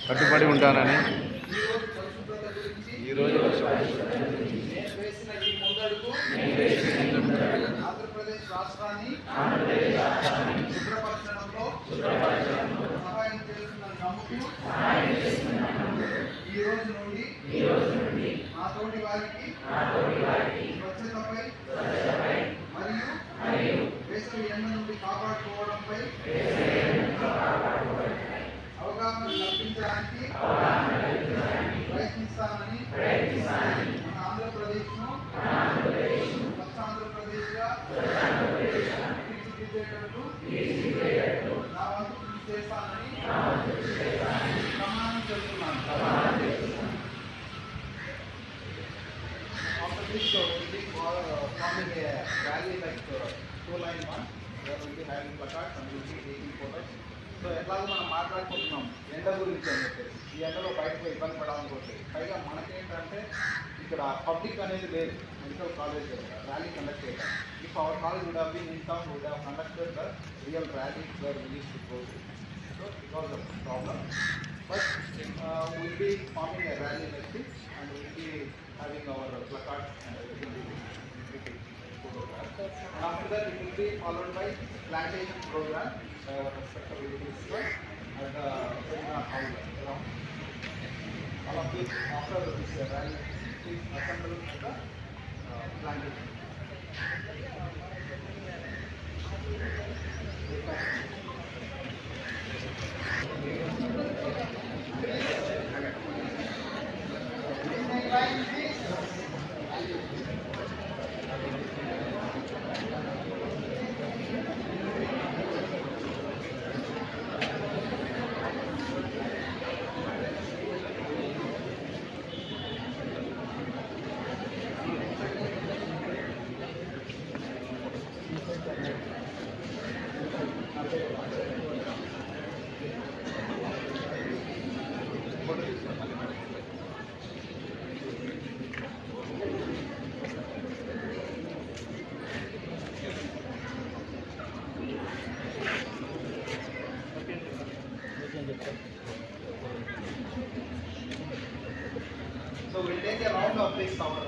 కట్టుబడి ఉంటానని ఈరోజు ఆంధ్రప్రదేశ్ రాష్ట్రాన్ని శుభ్రపరచడంలో సహాయం చేస్తుందని నమ్ముతూ ఈ రోజు నుండి నా తోటి వారికి స్వచ్ఛతపై మరియు వేసవి ఎండ నుండి కాపాడుకోవడంపై అవగాహన కల్పించడానికి ప్రయత్నిస్తానని మన ఆంధ్రప్రదేశ్ను స్వచ్ఛ ఆంధ్రప్రదేశ్గా తీర్చిదిద్దేటట్టు నా వంతు కృషి చేస్తానని ప్రమాణం చేస్తున్నాను. After this, we'll be forming a rally like two-line one, where we'll be having placards and we'll be taking photos. So ఎట్లాగో మనం మాట్లాడుకుంటున్నాం ఎండ గురించి అని చెప్పేసి ఈ ఎండలో బయటకు ఇబ్బంది పడాలనుకోవచ్చు. పైగా మనకేంటంటే ఇక్కడ పబ్లిక్ అనేది లేదు మెడికల్ కాలేజ్ ర్యాలీ కండక్ట్ చేయడం. If our college would have been in town would have conducted the real rally where we used to go to. So it was the problem. But will be forming a rally like this and will be having our placards and everything. And after that it will be followed by plantation program by our respective minister at the seminar hall around. All of this after this rally is assembled at the plantation. So we'll take a round of this our